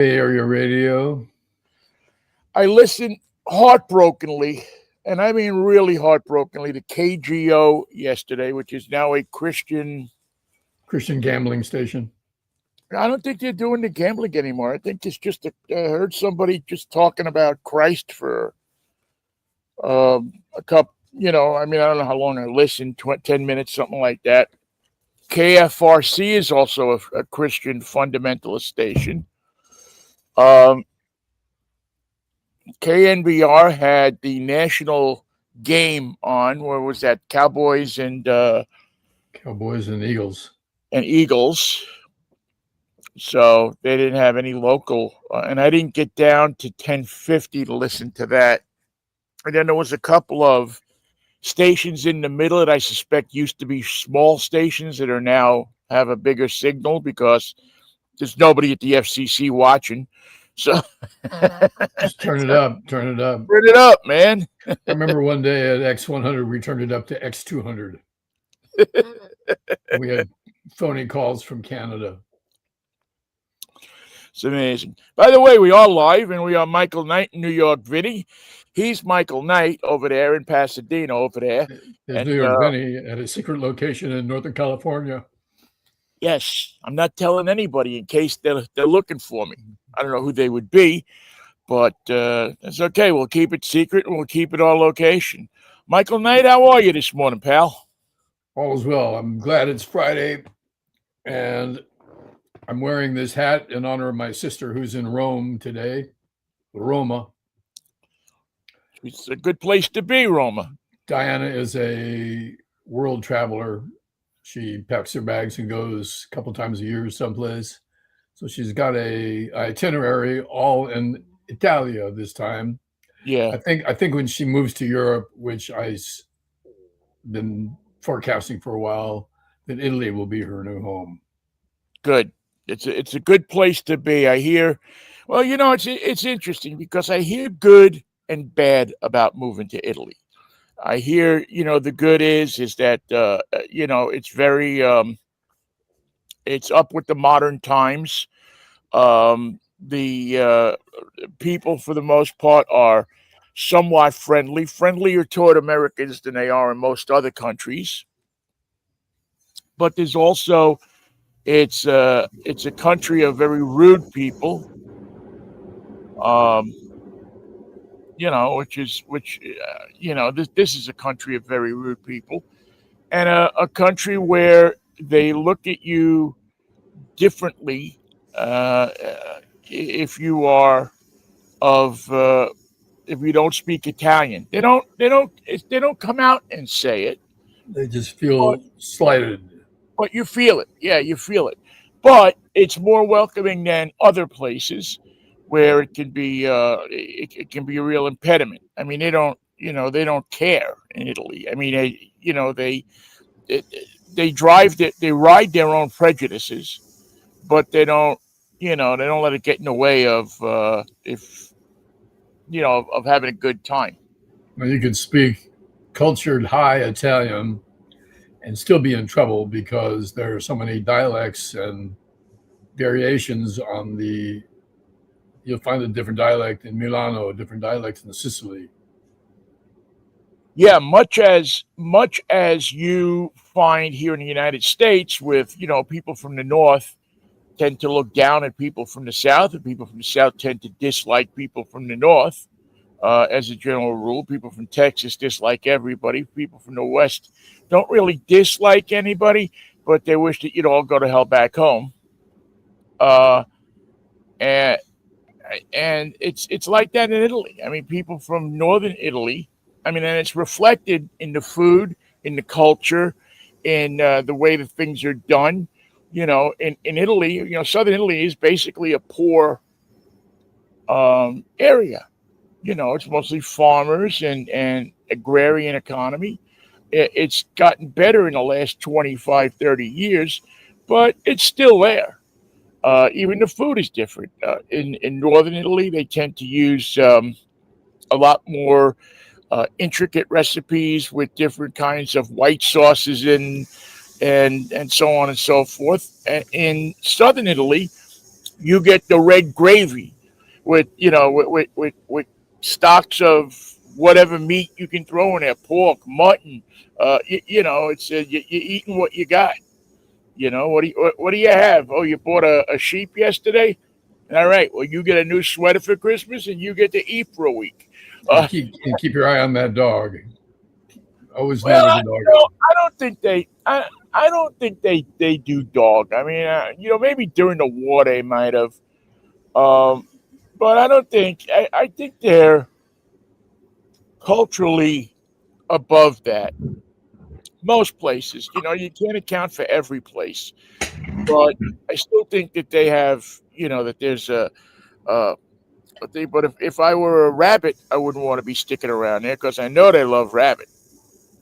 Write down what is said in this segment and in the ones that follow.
Bay Area Radio. I listened heartbrokenly, and I mean really heartbrokenly, to KGO yesterday, which is now a Christian. Christian gambling station. I don't think they're doing the gambling anymore. I think it's just I heard somebody just talking about Christ for a couple. I mean, I don't know how long I listened, 10 minutes, something like that. KFRC is also a Christian fundamentalist station. Um, KNBR had the national game on. Where was that? Cowboys and Eagles. And Eagles. So they didn't have any local, and I didn't get down to 1050 to listen to that. And then there was a couple of stations in the middle that I suspect used to be small stations that are now have a bigger signal because there's nobody at the FCC watching. So just turn it up. Turn it up. Turn it up, man. I remember one day at X100, we turned it up to X200. We had phony calls from Canada. It's amazing. By the way, we are live, and we are Michael Knight in New York, Vinnie. He's Michael Knight over there in Pasadena over there. There's New York Vinnie at a secret location in Northern California. Yes, I'm not telling anybody in case they're looking for me. I don't know who they would be, but it's okay. We'll keep it secret, and we'll keep it our location. Michael Knight, how are you this morning, pal? All is well. I'm glad it's Friday, and I'm wearing this hat in honor of my sister who's in Rome today, Roma. It's a good place to be, Roma. Diana is a world traveler. She packs her bags and goes a couple times a year someplace. So she's got a itinerary all in Italia this time. Yeah. I think when she moves to Europe, which I've been forecasting for a while, that Italy will be her new home. Good. It's a good place to be. I hear. Well, it's interesting because I hear good and bad about moving to Italy. I hear, the good is that it's very it's up with the modern times. The people, for the most part, are somewhat friendlier toward Americans than they are in most other countries. But there's also it's a country of very rude people. This is a country of very rude people, and a country where they look at you differently if you are if you don't speak Italian. They don't come out and say it. They just feel slighted. But you feel it. Yeah, you feel it. But it's more welcoming than other places where it can be it can be a real impediment. I mean, they don't care in Italy. I mean, they ride their own prejudices, but they don't let it get in the way of of having a good time. Well, you could speak cultured high Italian and still be in trouble because there are so many dialects and variations on the. You'll find a different dialect in Milano, a different dialect in Sicily. Yeah, much as you find here in the United States, with people from the north tend to look down at people from the south, and people from the south tend to dislike people from the north. As a general rule, people from Texas dislike everybody. People from the west don't really dislike anybody, but they wish that you'd all go to hell back home. And it's like that in Italy. I mean, people from northern Italy. I mean, and it's reflected in the food, in the culture, in the way that things are done. In Italy, southern Italy is basically a poor area. It's mostly farmers and agrarian economy. It's gotten better in the last 25, 30 years, but it's still there. Even the food is different. In northern Italy, they tend to use a lot more intricate recipes with different kinds of white sauces and so on and so forth. In southern Italy, You get the red gravy with with stocks of whatever meat you can throw in there, pork, mutton. It's you're eating what you got. What do you have? Oh, you bought a sheep yesterday. All right. Well, you get a new sweater for Christmas, and you get to eat for a week. And Uh, keep your eye on that dog. Always know well, where I, the dog you is. know, I don't think they. I don't think they do dog. I mean, maybe during the war they might have. Um, but I don't think. I think they're culturally above that. Most places, you can't account for every place, but I still think that they have. That there's a thing. But if I were a rabbit, I wouldn't want to be sticking around there because I know they love rabbit.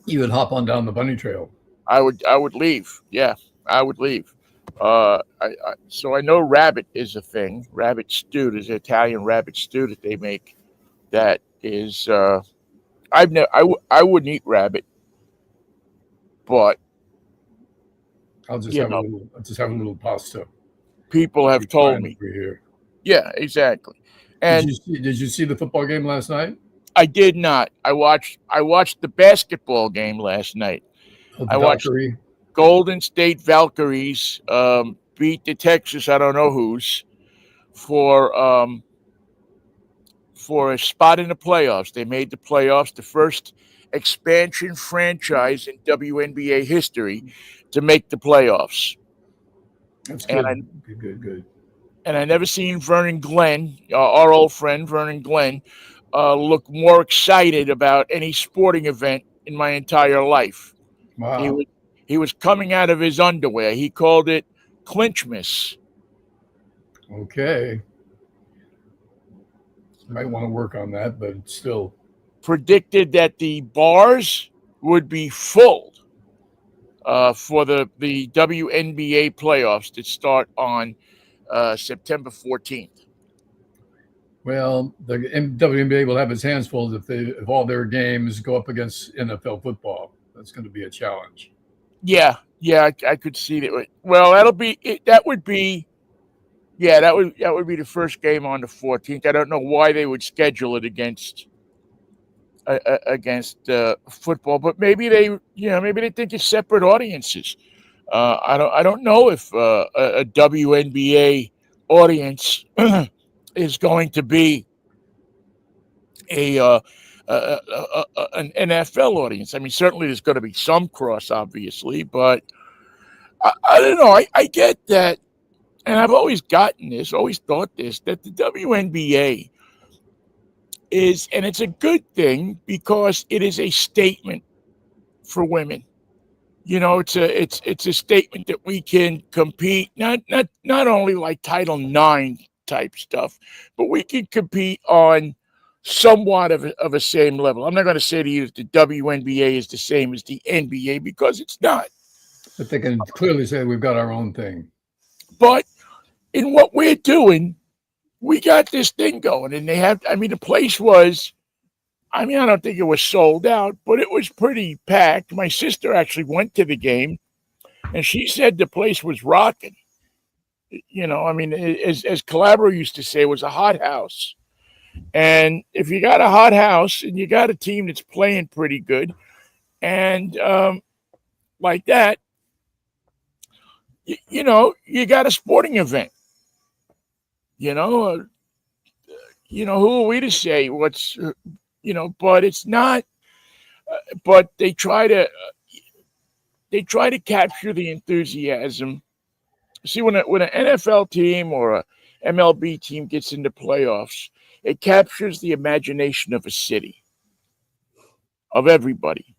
You would hop on down the bunny trail. I would leave. Yeah, I would leave. So I know rabbit is a thing. Rabbit stew, there's Italian rabbit stew that they make. That is, I've never, I wouldn't eat rabbit, but you know, I'll just have a little pasta. people I'll have be told fine me. over here. Yeah, exactly. And Did you see the football game last night? I did not. I watched the basketball game last night. Oh, the I watched Valkyrie. Golden State Valkyries beat the Texas, I don't know who's, for a spot in the playoffs. They made the playoffs, the first expansion franchise in WNBA history to make the playoffs. That's And I good. Good. and I never seen Vernon Glenn, our old friend Vernon Glenn, look more excited about any sporting event in my entire life. He Wow. was he was coming out of his underwear. He called it clinchmas. Okay. Might want to work on that, but it's still. Predicted that the bars would be full for the WNBA playoffs that start on September 14th. Well, the WNBA will have its hands full if all their games go up against NFL football. That's going to be a challenge. Yeah, I could see that. Well, that would be yeah, that would be the first game on the 14th. I don't know why they would schedule it against football, but maybe they think it's separate audiences. I don't know if a WNBA audience is going to be a an NFL audience. I mean, certainly there's going to be some cross, obviously, but I don't know. I get that, and I've always always thought this, that the WNBA is, and it's a good thing because it is a statement for women. It's a statement that we can compete, not only like Title IX type stuff, but we can compete on somewhat of a same level. I'm not going to say to you that the WNBA is the same as the NBA because it's not. But they can clearly say we've got our own thing. But in what we're doing, we got this thing going, and the place was. I mean, I don't think it was sold out, but it was pretty packed. My sister actually went to the game, and she said the place was rocking. As Calabro used to say, it was a hot house. And if you got a hot house and you got a team that's playing pretty good, and like that, you got a sporting event. You know, uh, who are we to say but it's not. But they try to capture the enthusiasm. See, when an NFL team or a MLB team gets into playoffs, it captures the imagination of a city, of everybody.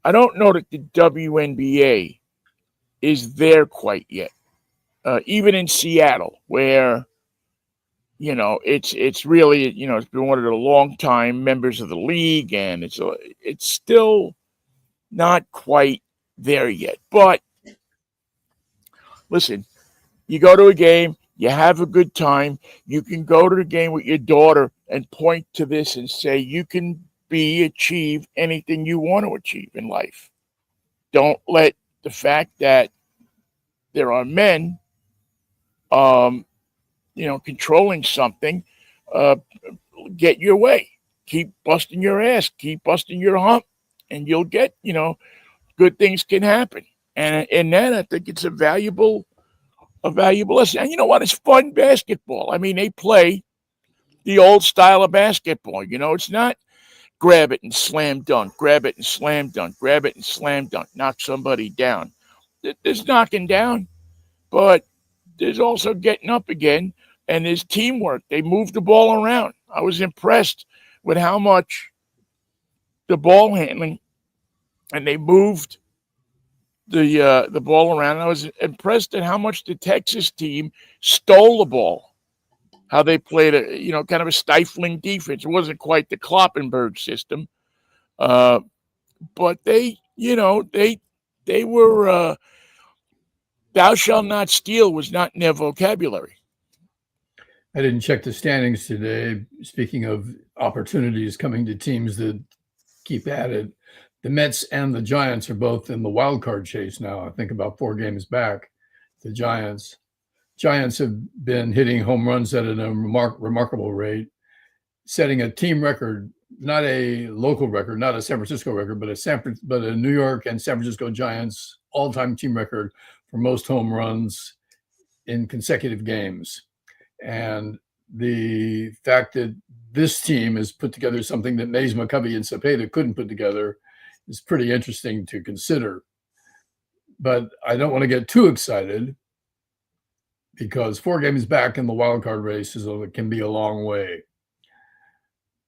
I don't know that the WNBA is there quite yet. Even in Seattle, where it's really it's been one of the long time members of the league, and it's still not quite there yet. But listen, you go to a game, you have a good time. You can go to the game with your daughter and point to this and say you can achieve anything you want to achieve in life. Don't let the fact that there are men um, controlling something, get your way. Keep busting your ass. Keep busting your hump, and you'll get, good things can happen. And in that, I think it's a valuable lesson. And you know what? It's fun basketball. I mean, they play the old style of basketball. It's not grab it and slam dunk, grab it and slam dunk, grab it and slam dunk, knock somebody down. There's knocking down, but there's also getting up again, and there's teamwork. They move the ball around. I was impressed with how much the ball handling, and they moved the ball around. I was impressed at how much the Texas team stole the ball. How they played kind of a stifling defense. It wasn't quite the Kloppenberg system, but they were. Thou shalt not steal was not in their vocabulary. I didn't check the standings today. Speaking of opportunities coming to teams that keep at it, the Mets and the Giants are both in the wild card chase now. I think about 4 games back. The Giants have been hitting home runs at a remarkable rate, setting a team record, not a local record, not a San Francisco record, but a New York and San Francisco Giants all-time team record for most home runs in consecutive games. And the fact that this team has put together something that Mays, McCovey, and Cepeda couldn't put together is pretty interesting to consider. But I don't want to get too excited because 4 games back in the wild card race can be a long way.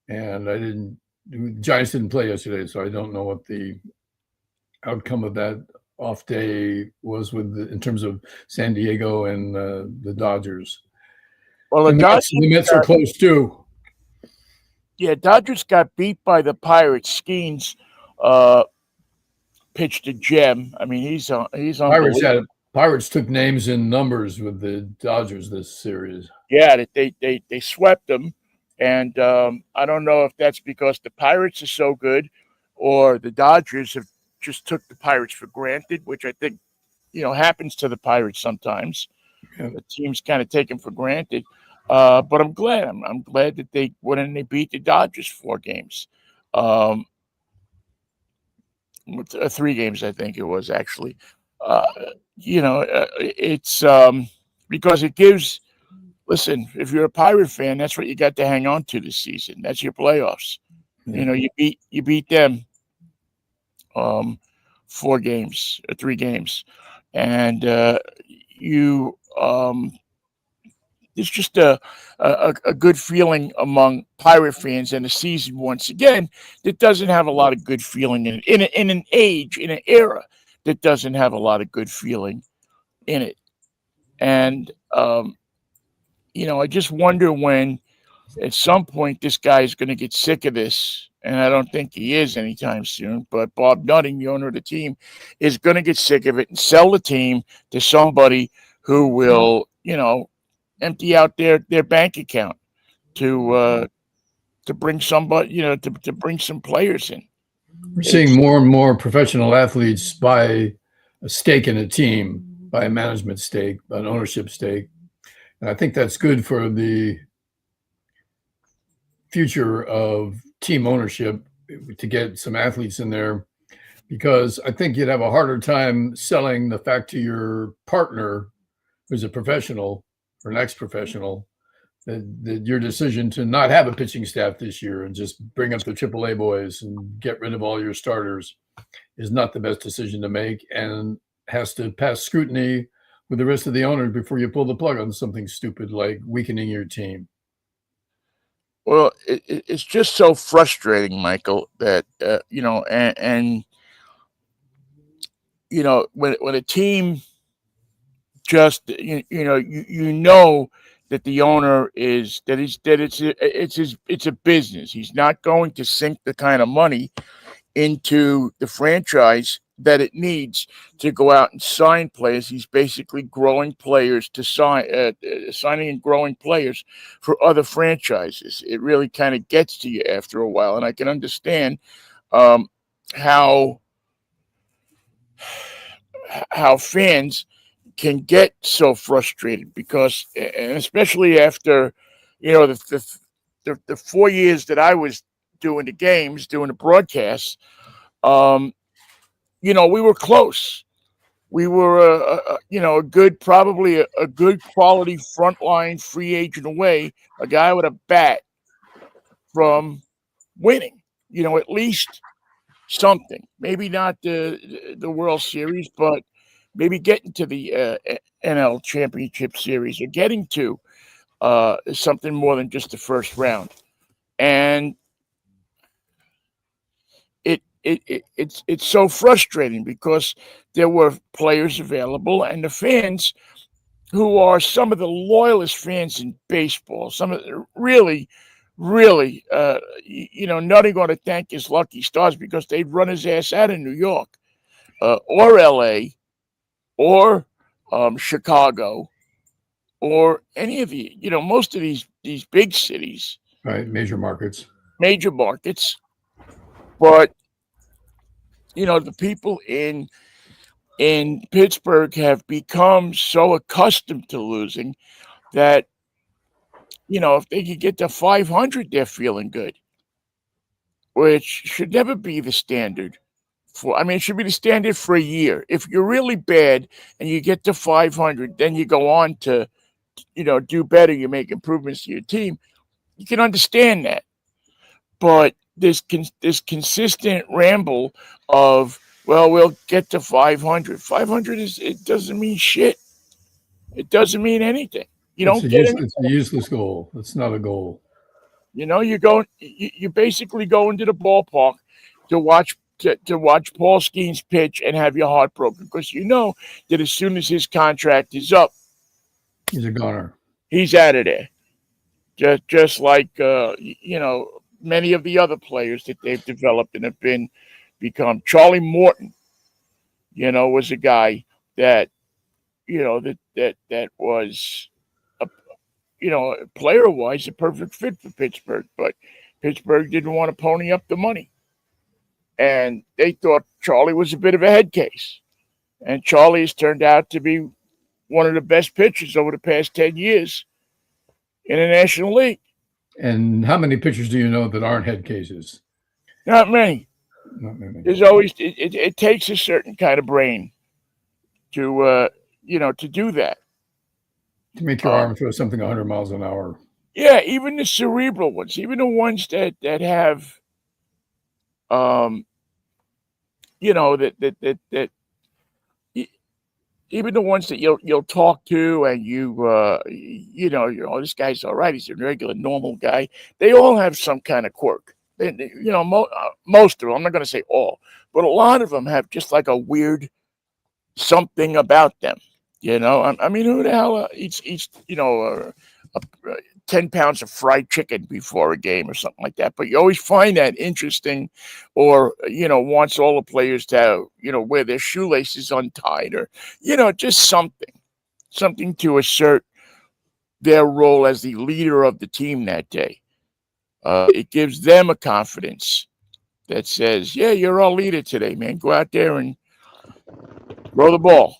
And the Giants didn't play yesterday, so I don't know what the outcome of that off day was in terms of San Diego and the Dodgers. Well, the Mets are close too. Yeah, Dodgers got beat by the Pirates. Skeens pitched a gem. I mean, he's unbelievable. Pirates took names and numbers with the Dodgers this series. Yeah, they swept them, and I don't know if that's because the Pirates are so good, or the Dodgers have just took the Pirates for granted, which I think happens to the Pirates sometimes. Yeah. The teams kind of take them for granted. But I'm glad. I'm glad that they went and they beat the Dodgers 4 games. 3 games, I think it was actually. It's because it gives. Listen, if you're a Pirate fan, that's what you got to hang on to this season. That's your playoffs. Yeah. You beat them 4 games or 3 games, and there's just a good feeling among Pirate fans in a season once again that doesn't have a lot of good feeling in it. In an era that doesn't have a lot of good feeling in it. And I just wonder when at some point this guy is going to get sick of this, and I don't think he is anytime soon, but Bob Nutting, the owner of the team, is going to get sick of it and sell the team to somebody who will, empty out their bank account to bring somebody, to bring some players in. We're seeing more and more professional athletes buy a stake in a team, buy a management stake, an ownership stake. And I think that's good for the future of team ownership to get some athletes in there, because I think you'd have a harder time selling the fact to your partner who's a professional or an ex-professional that your decision to not have a pitching staff this year and just bring up the AAA boys and get rid of all your starters is not the best decision to make, and has to pass scrutiny with the rest of the owners before you pull the plug on something stupid like weakening your team. Well, it's just so frustrating, Michael, that when a team just that the owner it's a business. He's not going to sink the kind of money into the franchise that it needs to go out and sign players. He's basically growing players to signing and growing players for other franchises. It really kind of gets to you after a while, and I can understand how fans can get so frustrated because, and especially after, the 4 years that I was doing the games, doing the broadcasts, we were close. We were a good, probably a good quality frontline free agent away, a guy with a bat from winning. At least something. Maybe not the World Series, but maybe getting to the NL Championship Series or getting to something more than just the first round. And it's so frustrating because there were players available and the fans who are some of the loyalist fans in baseball, some of the really, really, not going to thank his lucky stars because they'd run his ass out of New York or LA or Chicago or any of the, most of these big cities. Right, major markets. But, the people in Pittsburgh have become so accustomed to losing that, if they could get to 500, they're feeling good, which should never be the standard. It should be the standard for a year. If you're really bad and you get to 500, then you go on to, do better. You make improvements to your team. You can understand that. But this consistent ramble of, well, we'll get to 500. 500 it doesn't mean shit. It doesn't mean anything. It's a useless goal. It's not a goal. You basically go into the ballpark to watch Paul Skeens pitch and have your heart broken because that as soon as his contract is up, he's a goner. He's out of there. Just like many of the other players that they've developed and have become. Charlie Morton, was a guy that that was player-wise a perfect fit for Pittsburgh, but Pittsburgh didn't want to pony up the money. And they thought Charlie was a bit of a head case. And Charlie has turned out to be one of the best pitchers over the past 10 years in the National League. And how many pitchers do you know that aren't head cases? Not many. Not many. There's always it takes a certain kind of brain to to do that. To make your arm throw something 100 miles an hour. Yeah, even the cerebral ones, even the ones that have that even the ones that you'll talk to and this guy's all right, he's a regular normal guy. They all have some kind of quirk. Most of them, I'm not going to say all, but a lot of them have just like a weird something about them. Who the hell eats 10 pounds of fried chicken before a game or something like that? But you always find that interesting, or wants all the players to wear their shoelaces untied, or just something to assert their role as the leader of the team that day. It gives them a confidence that says, yeah, you're our leader today, man. Go out there and throw the ball.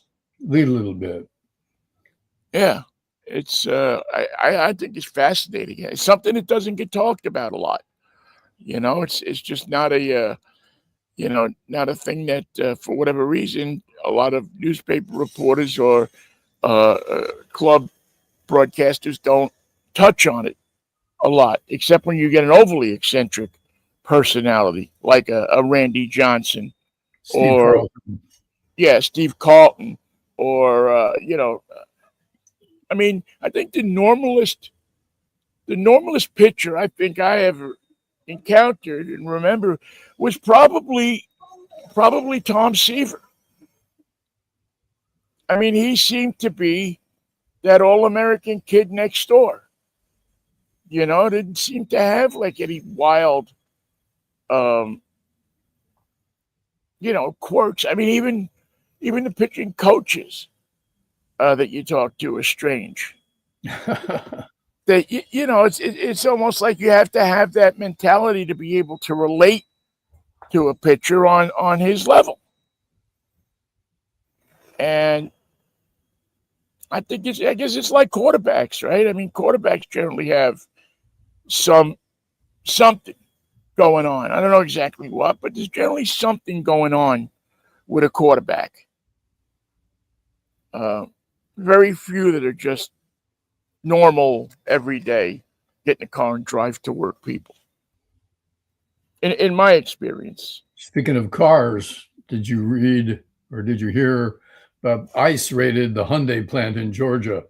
Lead a little bit. Yeah. It's I think it's fascinating. It's something that doesn't get talked about a lot. It's just not a not a thing that for whatever reason a lot of newspaper reporters or club broadcasters don't touch on it a lot, except when you get an overly eccentric personality like a Randy Johnson Steve Carlton. Steve Carlton, or I think the normalest pitcher I think I ever encountered and remember was probably Tom Seaver. He seemed to be that all-American kid next door. Didn't seem to have like any wild, quirks. Even the pitching coaches that you talk to are strange. That it's almost like you have to have that mentality to be able to relate to a pitcher on his level. And I guess it's like quarterbacks, right? I mean, quarterbacks generally have something going on. I don't know exactly what, but there's generally something going on with a quarterback. Uh, Very few that are just normal, everyday, get in a car and drive to work people. In my experience. Speaking of cars, did you read or did you hear about ICE raided the Hyundai plant in Georgia?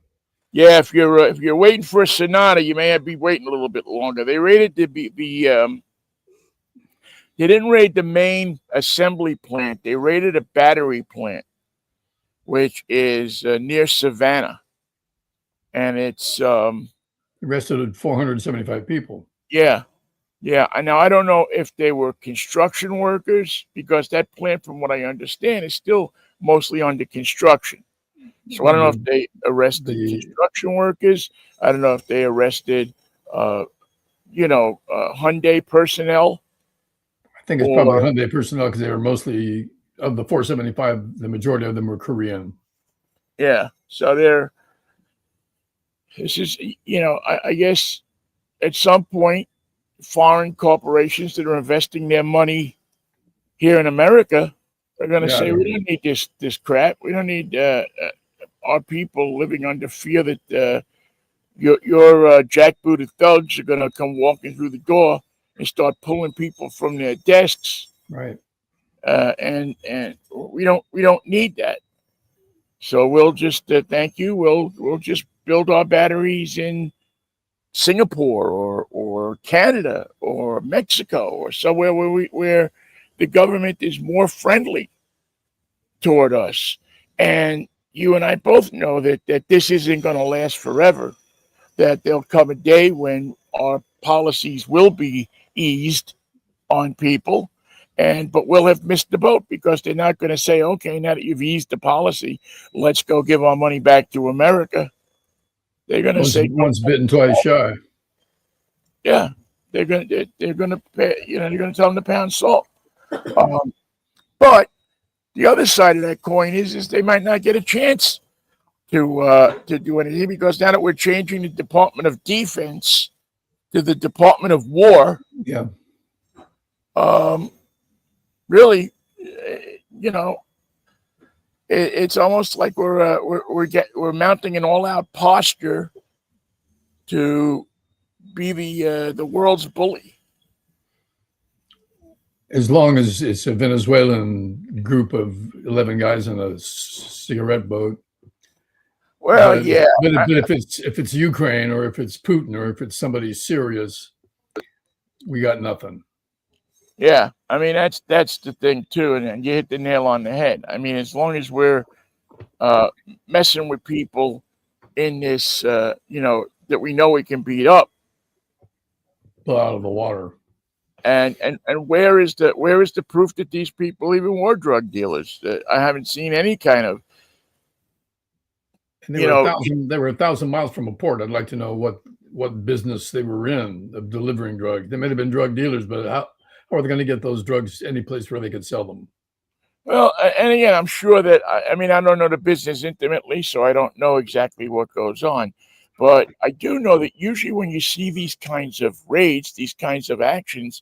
Yeah, if you're waiting for a Sonata, you may have to be waiting a little bit longer. They raided they didn't raid the main assembly plant. They raided a battery plant, which is near Savannah, and it's Arrested 475 people. yeah, yeah. Now I don't know if they were construction workers because that plant, from what I understand, is still mostly under construction. So I don't know if they arrested The construction workers. I don't know if they arrested, Hyundai personnel. I think it's probably Or Hyundai personnel because they were mostly of the 475. The majority of them were Korean. yeah, so this is I guess at some point foreign corporations that are investing their money here in America are going to Yeah, say we don't need this crap. We don't need our people living under fear that your jackbooted thugs are going to come walking through the door and start pulling people from their desks, right. and we don't need that. So we'll just thank you. We'll just build our batteries in Singapore or Canada or Mexico or somewhere where the government is more friendly toward us. And you and I both know that this isn't going to last forever. That there'll come a day when our policies will be eased on people, but we'll have missed the boat because they're not going to say, okay, now that you've eased the policy, let's go give our money back to America. They're going to say, Once bitten, twice shy. yeah, they're going to pay, they're going to tell them to pound salt. But the other side of that coin is they might not get a chance to do anything because now that we're changing the Department of Defense to the Department of War, Yeah. really, it's almost like we're mounting an all-out posture to be the world's bully. As long as it's a Venezuelan group of 11 guys in a cigarette boat. Well, yeah. But if it's Ukraine or if it's Putin or if it's somebody serious, we got nothing. Yeah, I mean that's the thing too, and you hit the nail on the head. I mean, as long as we're messing with people in this, that we know we can beat up, Pull out of the water. and where is the proof that these people even were drug dealers? I haven't seen any kind of. And they were 1,000 miles from a port. I'd like to know what business they were in of delivering drugs. They might have been drug dealers, but how are they going to get those drugs any place where they could sell them? Well, and again, I'm sure that I mean I don't know the business intimately, so I don't know exactly what goes on. But I do know that usually when you see these kinds of raids, these kinds of actions,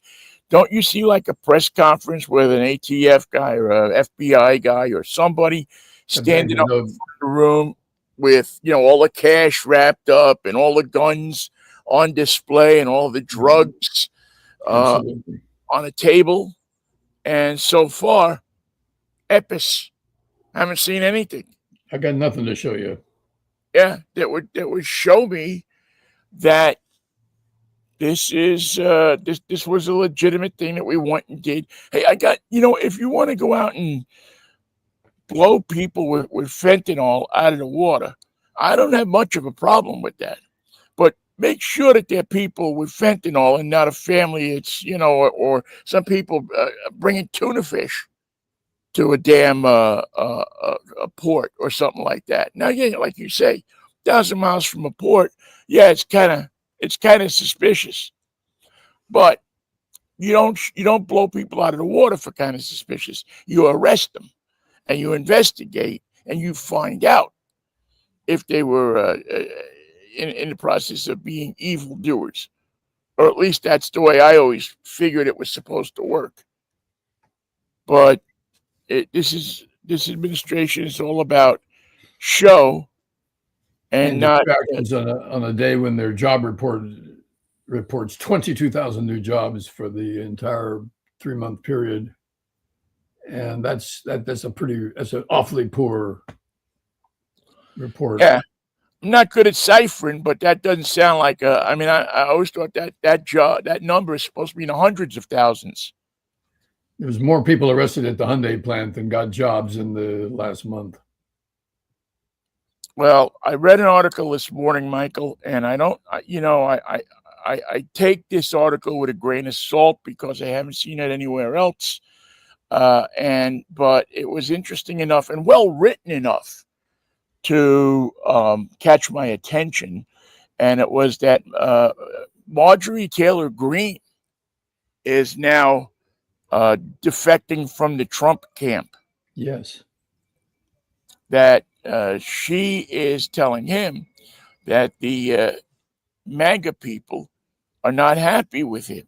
don't you see like a press conference with an ATF guy or a FBI guy or somebody standing up in the room with all the cash wrapped up and all the guns on display and all the drugs on a table? And so far, Epis, haven't seen anything. I got nothing to show you. Yeah, that would show me that this is this was a legitimate thing that we went and did. Hey, I got if you want to go out and blow people with fentanyl out of the water, I don't have much of a problem with that. But make sure that they're people with fentanyl and not a family. It's or some people bringing tuna fish to a damn a port or something like that. Now, yeah, like you say, 1,000 miles from a port, yeah, it's kind of suspicious. But you don't blow people out of the water for kind of suspicious. You arrest them and you investigate and you find out if they were in the process of being evildoers, or at least that's the way I always figured it was supposed to work. But this administration is all about show and not. Distractions on a day when their job report reports 22,000 new jobs for the entire 3-month period, and that's an awfully poor report. Yeah, I'm not good at ciphering, but that doesn't sound like a. I mean, I always thought that number is supposed to be in the hundreds of thousands. There was more people arrested at the Hyundai plant than got jobs in the last month. Well, I read an article this morning, Michael, and I take this article with a grain of salt because I haven't seen it anywhere else. But it was interesting enough and well written enough to catch my attention, and it was that Marjorie Taylor Greene is now defecting from the Trump camp. Yes. That she is telling him that the MAGA people are not happy with him,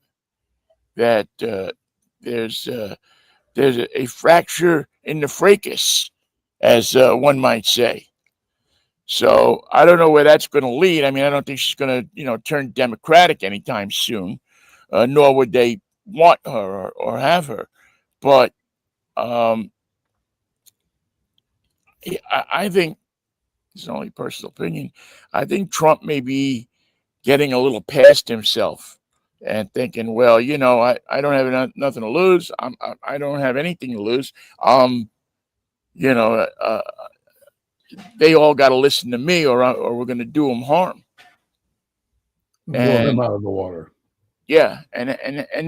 that there's a fracture in the fracas, as one might say. So I don't know where that's going to lead. I mean, I don't think she's going to, turn Democratic anytime soon, nor would they want her or have her. But I think, it's only personal opinion, I think Trump may be getting a little past himself and thinking, well, I don't have nothing to lose. I don't have anything to lose. They all got to listen to me, or we're going to do them harm. Blow them out of the water. Yeah, and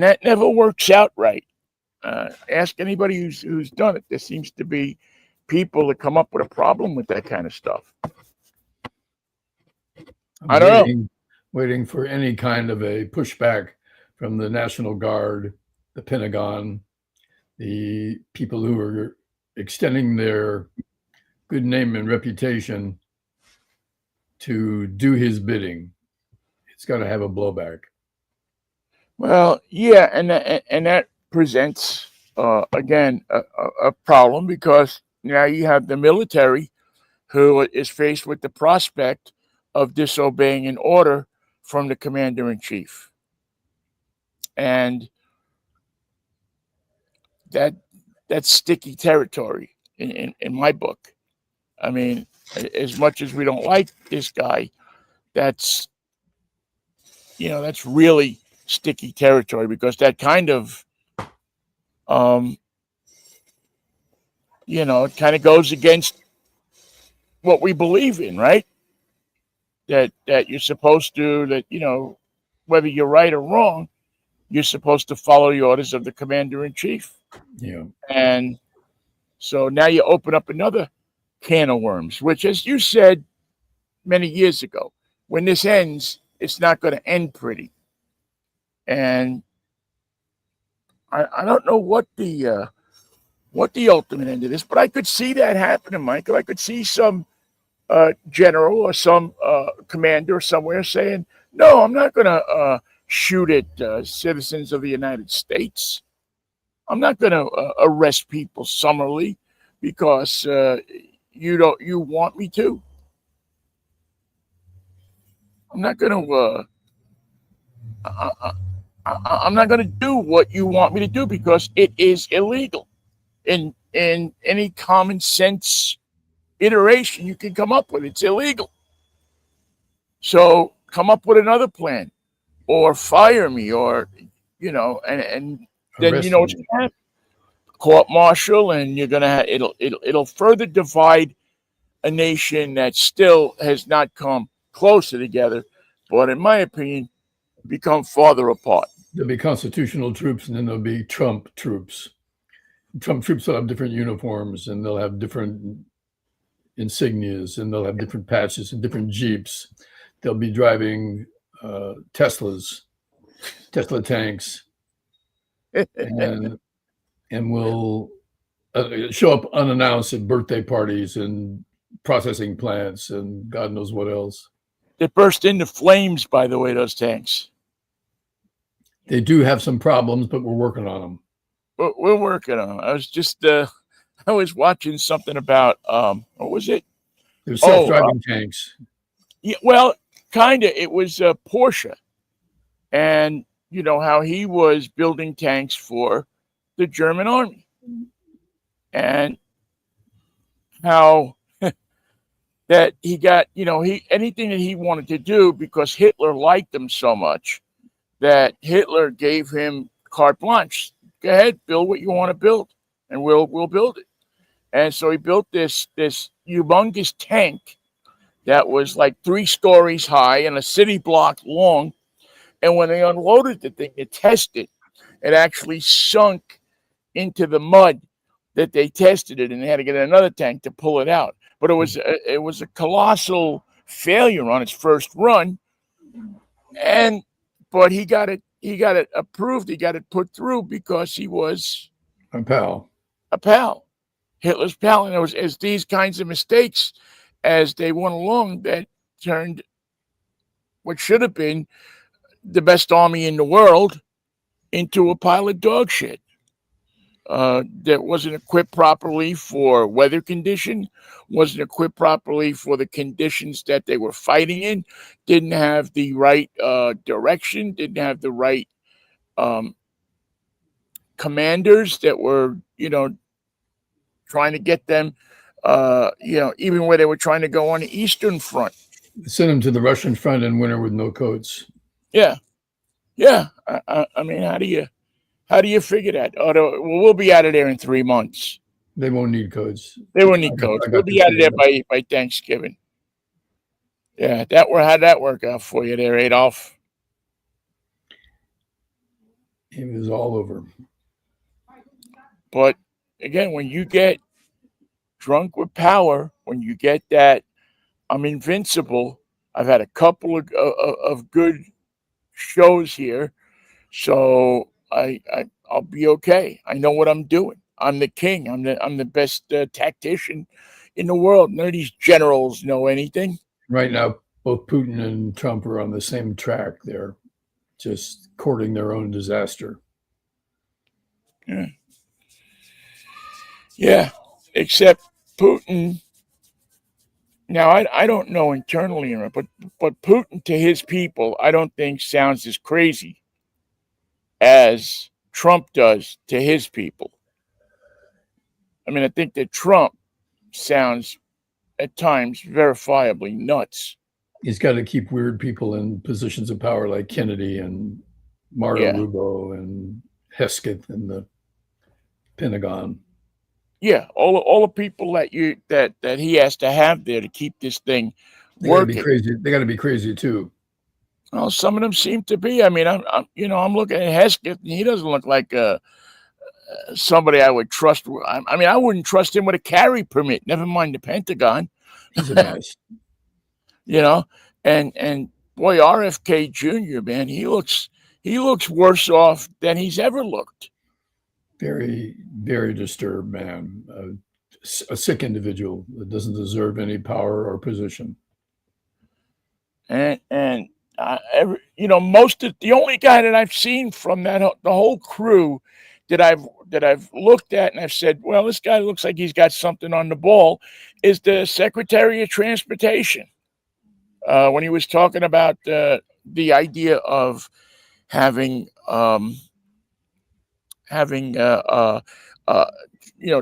that never works out right. Ask anybody who's done it. There seems to be people that come up with a problem with that kind of stuff. I don't know. Waiting for any kind of a pushback from the National Guard, the Pentagon, the people who are extending their good name and reputation to do his bidding. It's got to have a blowback. Well, yeah, and that presents again a problem, because now you have the military who is faced with the prospect of disobeying an order from the commander-in-chief, and that's sticky territory in my book. I mean, as much as we don't like this guy, that's really sticky territory, because that kind of it kind of goes against what we believe in, right? That you're supposed to, whether you're right or wrong, you're supposed to follow the orders of the commander-in-chief. Yeah. And so now you open up another can of worms, which, as you said many years ago, when this ends, it's not going to end pretty. And I don't know what the ultimate end of this, but I could see that happening, Michael. I could see some general or some commander somewhere saying, no, I'm not going to shoot at citizens of the United States. I'm not going to arrest people summarily because you want me to. I'm not going to I'm not going to do what you want me to do, because it is illegal. In any common sense iteration you can come up with, it's illegal. So come up with another plan, or fire me, or and then you know what's going to happen. Court martial, and you're going to it'll further divide a nation that still has not come closer together, but in my opinion, become farther apart. There'll be constitutional troops, and then there'll be Trump troops. Trump troops will have different uniforms, and they'll have different insignias, and they'll have different patches and different Jeeps. They'll be driving Tesla tanks, and will show up unannounced at birthday parties and processing plants and God knows what else. They burst into flames, by the way, those tanks. They do have some problems, but we're working on them. But we're working on them. I was just I was watching something about what was it? They're self-driving tanks. Yeah, well, kind of. It was Porsche, and you know how he was building tanks for the German army, and how that he got, he anything that he wanted to do because Hitler liked him so much that Hitler gave him carte blanche. Go ahead, build what you want to build, and we'll build it. And so he built this humongous tank that was like 3 stories high and a city block long. And when they unloaded the thing to test it, it actually sunk into the mud that they tested it, and they had to get another tank to pull it out. But it was a colossal failure on its first run, but he got it approved, he got it put through because he was a pal, Hitler's pal, and it was these kinds of mistakes as they went along that turned what should have been the best army in the world into a pile of dog shit. That wasn't equipped properly for weather condition, wasn't equipped properly for the conditions that they were fighting in, didn't have the right direction, didn't have the right commanders that were, trying to get them, even where they were trying to go on the Eastern Front. Send them to the Russian front in winter with no coats. Yeah. I mean, how do you figure that? We'll be out of there in 3 months. They won't need codes. They won't need codes. We'll be out of there by Thanksgiving. Yeah, how'd that work out for you there, Adolf? It was all over. But again, when you get drunk with power, when you get that, I'm invincible. I've had a couple of good shows here, so I'll be okay. I know what I'm doing. I'm the king. I'm the best tactician in the world. None of these generals know anything. Right now, both Putin and Trump are on the same track. They're just courting their own disaster. Yeah. Except Putin. Now, I don't know internally, but Putin to his people, I don't think sounds as crazy as Trump does to his people. I mean, I think that Trump sounds at times verifiably nuts. He's got to keep weird people in positions of power like Kennedy and Marta Rubio and Hesketh in the Pentagon. Yeah, all the people that he has to have there to keep this thing working. They got to be crazy too. Well, some of them seem to be. I mean, I'm looking at Hesketh, and he doesn't look like somebody I would trust. I mean, I wouldn't trust him with a carry permit. Never mind the Pentagon. He's a mess. And boy, RFK Jr., man, he looks worse off than he's ever looked. Very, very disturbed man, a sick individual that doesn't deserve any power or position. And most of the only guy that I've seen from the whole crew that I've looked at and I've said, well, this guy looks like he's got something on the ball, is the Secretary of Transportation. When he was talking about the idea of having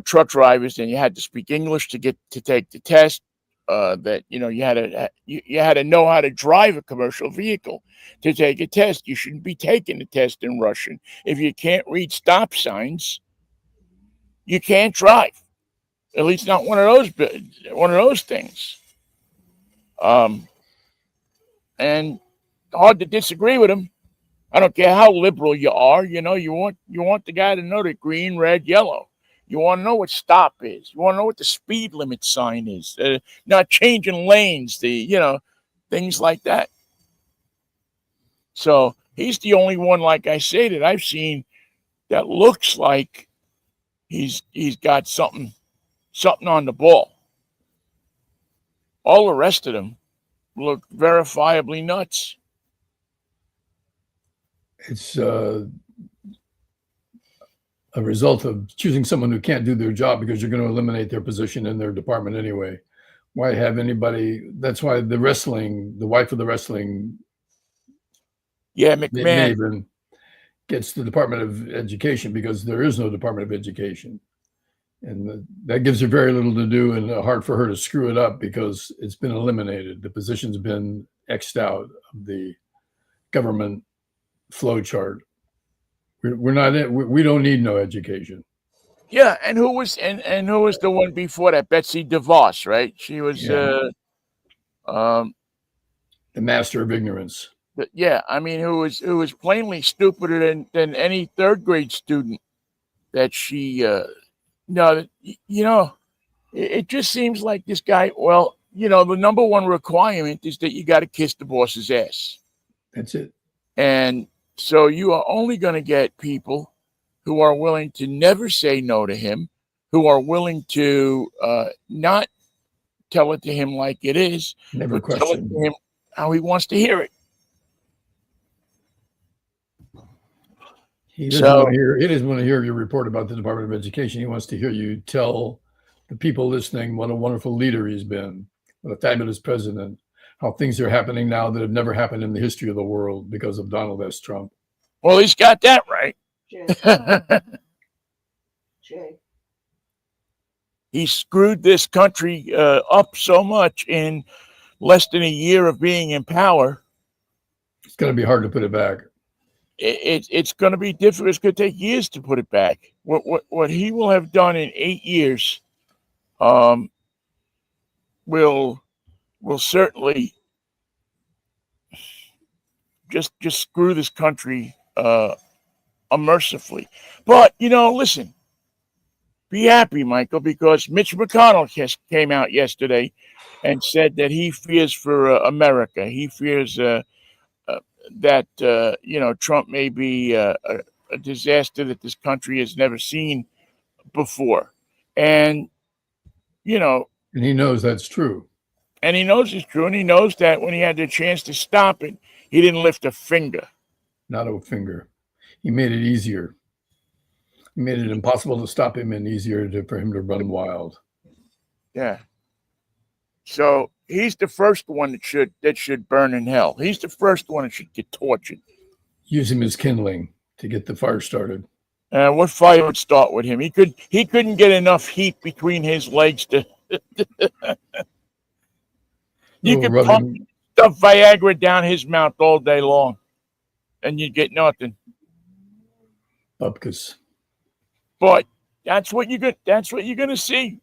truck drivers, and you had to speak English to take the test. That you had to know how to drive a commercial vehicle to take a test. You shouldn't be taking the test in Russian. If you can't read stop signs, you can't drive. At least not one of those things. And hard to disagree with him. I don't care how liberal you are. You want the guy to know the green, red, yellow. You want to know what stop is. You want to know what the speed limit sign is. Not changing lanes, things like that. So he's the only one, like I say, that I've seen that looks like he's got something on the ball. All the rest of them look verifiably nuts. It's a result of choosing someone who can't do their job because you're going to eliminate their position in their department anyway. Why have anybody? That's why the wife of the wrestling, McMahon, Maven, gets the Department of Education because there is no Department of Education. And that gives her very little to do and hard for her to screw it up because it's been eliminated. The position's been X'd out of the government flow chart. We're not in, we don't need no education. Yeah, and who was the one before that? Betsy DeVos, right? She was the master of ignorance. I mean, who was plainly stupider than any third grade student that she it just seems like this guy, well, the number one requirement is that you got to kiss the boss's ass. That's it. And so you are only going to get people who are willing to never say no to him, who are willing to not tell it to him like it is, never but tell it to him how he wants to hear it. He doesn't want to hear your report about the Department of Education. He wants to hear you tell the people listening what a wonderful leader he's been, what a fabulous president, how things are happening now that have never happened in the history of the world because of Donald S. Trump. Well, he's got that right. Jay. He screwed this country up so much in less than a year of being in power. It's going to be hard to put it back. It's going to be difficult. It's going to take years to put it back. What he will have done in 8 years will certainly just screw this country unmercifully. But listen, be happy, Michael, because Mitch McConnell came out yesterday and said that he fears for America. He fears that Trump may be a disaster that this country has never seen before, and and he knows that's true. And he knows it's true, and he knows that when he had the chance to stop it, he didn't lift a finger. Not a finger. He made it easier. He made it impossible to stop him and easier for him to run wild. Yeah. So he's the first one that should burn in hell. He's the first one that should get tortured. Use him as kindling to get the fire started. What fire would start with him? He couldn't get enough heat between his legs to. You could pump stuff Viagra down his mouth all day long, and you'd get nothing. Bupkis. But that's what you're going to see.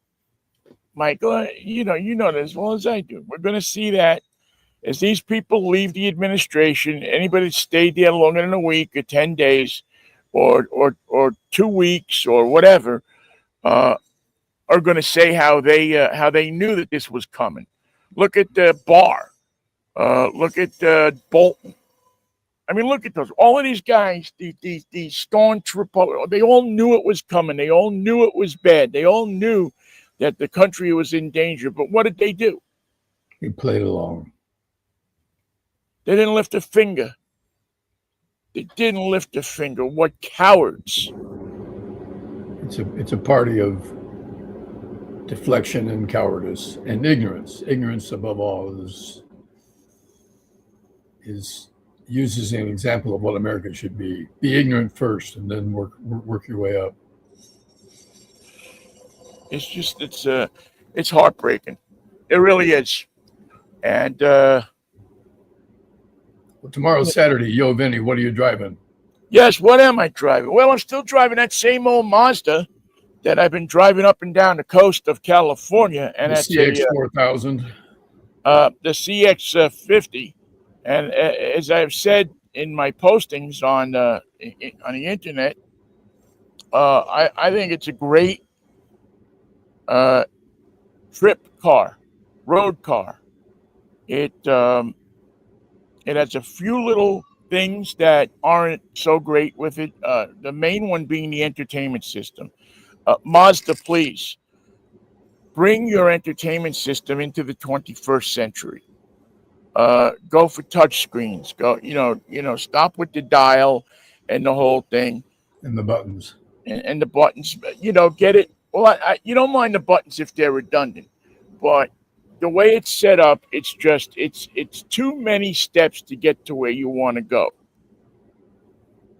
Michael, you know this as well as I do. We're going to see that as these people leave the administration, anybody that stayed there longer than a week or 10 days or 2 weeks or whatever are going to say how they knew that this was coming. Look at Barr. Look at Bolton. I mean, look at those. All of these guys, these stormtroopers, they all knew it was coming. They all knew it was bad. They all knew that the country was in danger. But what did they do? They played along. They didn't lift a finger. They didn't lift a finger. What cowards. It's a party of deflection and cowardice and ignorance. Ignorance above all uses an example of what America should be. Be ignorant first and then work your way up. It's heartbreaking. It really is. And tomorrow's Saturday. Yo, Vinnie, what are you driving? Yes, what am I driving? Well, I'm still driving that same old Mazda that I've been driving up and down the coast of California, and that's CX-4000. The CX-50. And as I've said in my postings on the internet, I think it's a great trip car, road car. It has a few little things that aren't so great with it. The main one being the entertainment system. Mazda, please Bring your entertainment system into the 21st century. Go for touch screens. Go, stop with the dial and the whole thing And the buttons. and the buttons. Get it. Well, you don't mind the buttons if they're redundant, but the way it's set up, it's too many steps to get to where you want to go.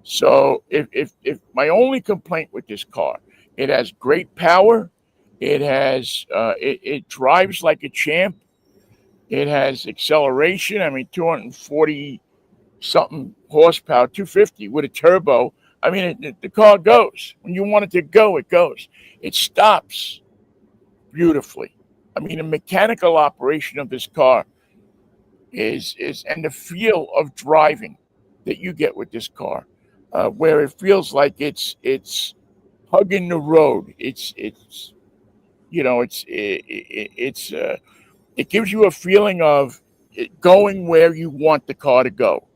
So if my only complaint with this car, it has great power, it drives like a champ, it has acceleration. I mean, 240 something horsepower, 250 with a turbo. I mean, the car goes when you want it to go. It goes. It stops beautifully. I mean, the mechanical operation of this car is and the feel of driving that you get with this car, where it feels like it's hugging the road. It gives you a feeling of it going where you want the car to go.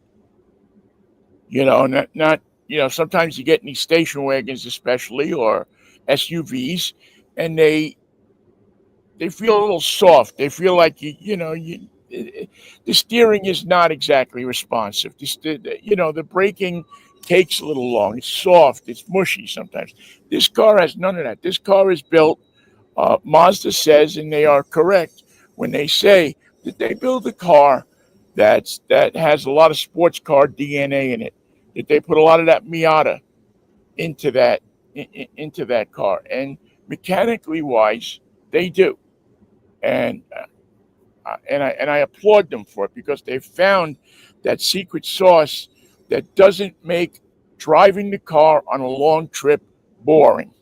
Not sometimes you get in these station wagons, especially, or SUVs, and they feel a little soft. They feel like the steering is not exactly responsive. The braking takes a little long. It's soft. It's mushy sometimes. This car has none of that. This car is built. Mazda says, and they are correct when they say that they build a car that has a lot of sports car DNA in it. That they put a lot of that Miata into that car, and mechanically wise, they do. And I applaud them for it because they found that secret sauce that doesn't make driving the car on a long trip boring.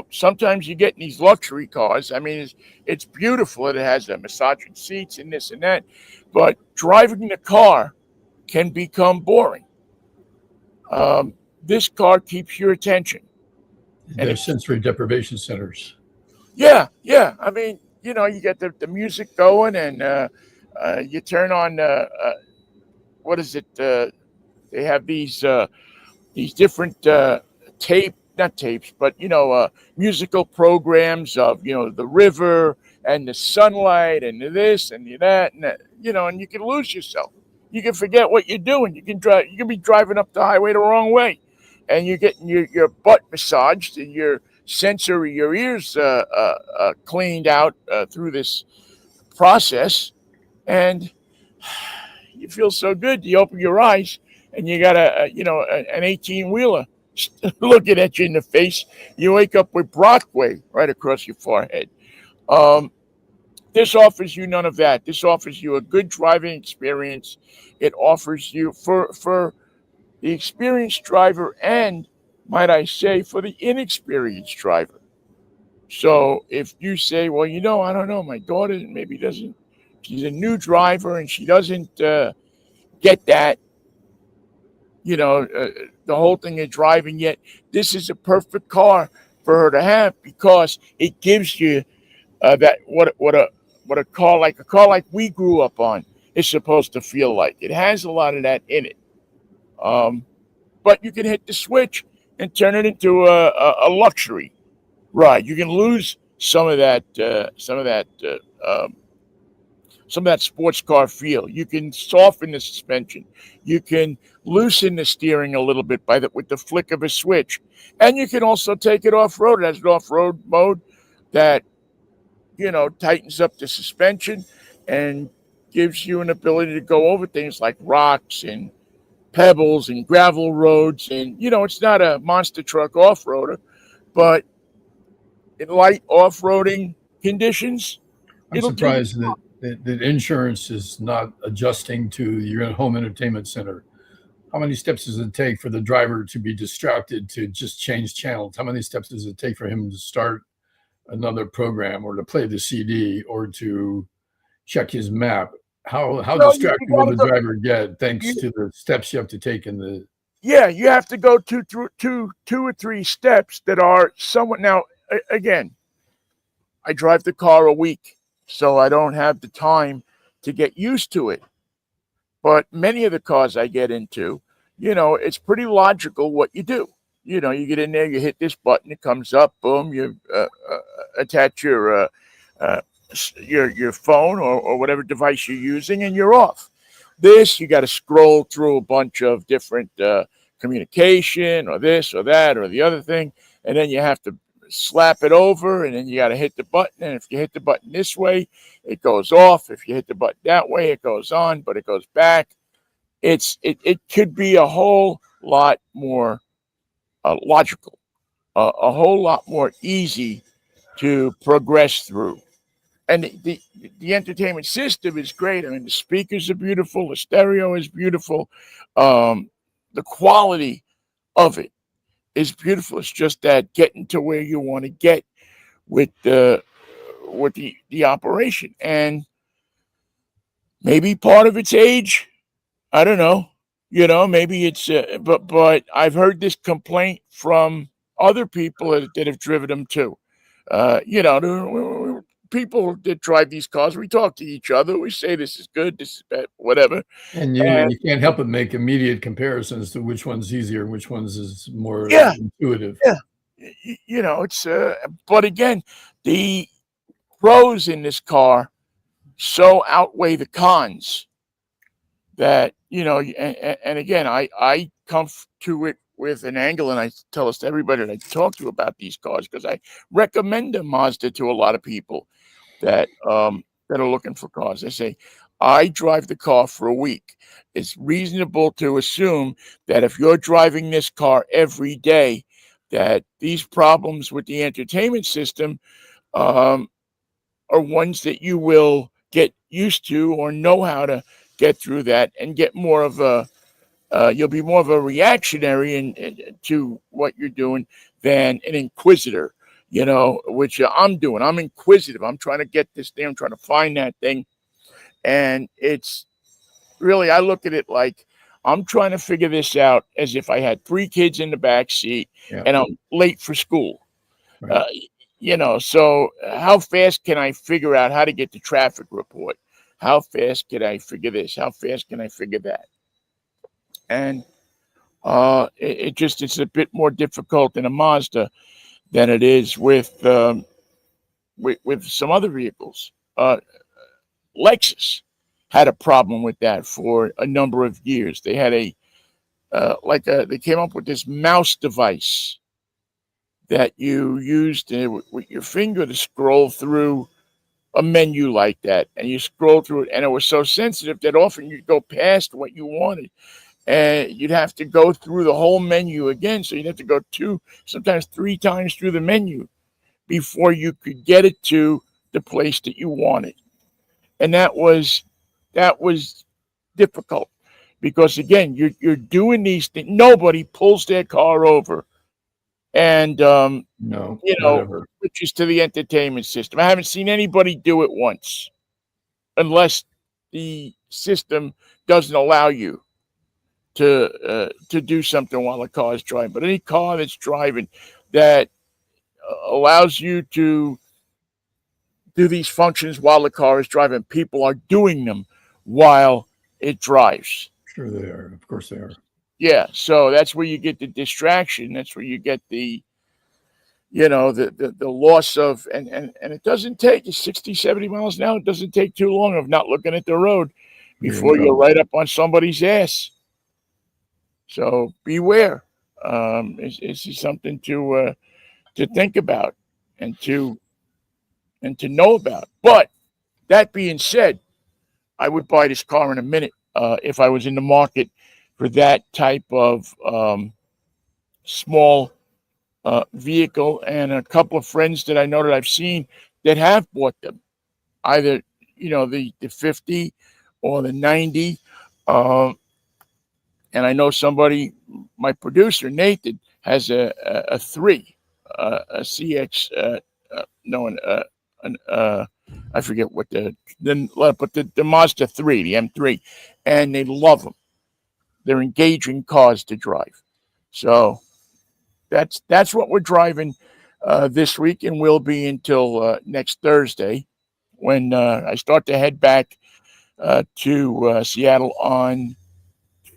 Sometimes you get in these luxury cars. I mean, it's beautiful. It has massaging seats and this and that, but driving the car can become boring. This car keeps your attention. And there's sensory deprivation centers. Yeah. I mean, you get the music going, and you turn on what is it? They have these different not tapes, but musical programs of the river and the sunlight and this and that and that, and you can lose yourself. You can forget what you're doing. You can be driving up the highway the wrong way, and you're getting your butt massaged and your ears cleaned out through this process, and you feel so good. You open your eyes, and you got an 18-wheeler looking at you in the face. You wake up with Brockway right across your forehead. This offers you none of that. This offers you a good driving experience. It offers you for the experienced driver and, might I say, for the inexperienced driver. So if you say, well, I don't know, my daughter maybe doesn't, she's a new driver and she doesn't get that, the whole thing of driving yet, this is a perfect car for her to have because it gives you that what a car like we grew up on is supposed to feel like. It has a lot of that in it. But you can hit the switch and turn it into a luxury ride. You can lose some of that sports car feel. You can soften the suspension. You can loosen the steering a little bit with the flick of a switch, and you can also take it off road. It has an off road mode that tightens up the suspension and gives you an ability to go over things like rocks and pebbles and gravel roads. And it's not a monster truck off-roader, but in light off-roading conditions, I'm surprised that insurance is not adjusting to your home entertainment center. How many steps does it take for the driver to be distracted to just change channels? How many steps does it take for him to start another program or to play the CD or to check his map? How distracted will the driver get thanks to the steps you have to take in the... Yeah, you have to go two or three steps that are somewhat... Now, again, I drive the car a week, so I don't have the time to get used to it. But many of the cars I get into, it's pretty logical what you do. you know, you get in there, you hit this button, it comes up, boom, you attach uh, your phone or whatever device you're using, and you're off. This, you got to scroll through a bunch of different communication or this or that or the other thing, and then you have to slap it over, and then you got to hit the button. And if you hit the button this way, it goes off. If you hit the button that way, it goes on, but it goes back. It could be a whole lot more logical, a whole lot more easy to progress through. And the entertainment system is great. I mean, the speakers are beautiful, the stereo is beautiful, the quality of it is beautiful. It's just that getting to where you want to get with the operation, and maybe part of its age. I don't know. You know, maybe it's but I've heard this complaint from other people that have driven them too. You know, people that drive these cars, we talk to each other. We say this is good, this is bad, whatever. And And you can't help but make immediate comparisons to which one's easier, which one's is more yeah, intuitive. yeah, you know, it's but again, the pros in this car so outweigh the cons that, you know, and again, I come to it with an angle, and I tell us to everybody that I talk to about these cars, because I recommend a Mazda to a lot of people that are looking for cars. I say, I drive the car for a week. It's reasonable to assume that if you're driving this car every day, that these problems with the entertainment system um, are ones that you will get used to or know how to get through that, and get more of a you'll be more of a reactionary to what you're doing than an inquisitor, you know, which I'm doing. I'm inquisitive. I'm trying to get this thing. I'm trying to find that thing. And it's really, I look at it like I'm trying to figure this out as if I had three kids in the back seat Yeah. and I'm late for school. Right. You know, so how fast can I figure out how to get the traffic report? How fast can I figure this? How fast can I figure that? And it just, it's a bit more difficult in a Mazda than it is with some other vehicles. Lexus had a problem with that for a number of years. They had they came up with this mouse device that you used with your finger to scroll through a menu like that, and you scroll through it, and it was so sensitive that often you'd go past what you wanted, and you'd have to go through the whole menu again. So you'd have to go sometimes three times through the menu before you could get it to the place that you wanted. And that was difficult, because again, you're doing these things. Nobody pulls their car over and No, you not know, ever. switches to the entertainment system. I haven't seen anybody do it once, unless the system doesn't allow you to do something while the car is driving. But any car that's driving that allows you to do these functions while the car is driving, people are doing them while it drives. Sure they are. Of course they are. Yeah, so that's where you get the distraction. That's where you get the, you know, the loss of, and it doesn't take 60, 70 miles an hour. It doesn't take too long of not looking at the road You're in before you're trouble. right up on somebody's ass. So beware. It's something to think about and to know about. But that being said, I would buy this car in a minute if I was in the market for that type of small vehicle. And a couple of friends that I know that I've seen that have bought them, either, you know, the 50 or the 90. And I know somebody, my producer Nathan, has a 3, a CX. No, I forget what but the Mazda 3, the M3, and they love them. They're engaging cars to drive. So that's what we're driving this week, and will be until next Thursday, when I start to head back to Seattle on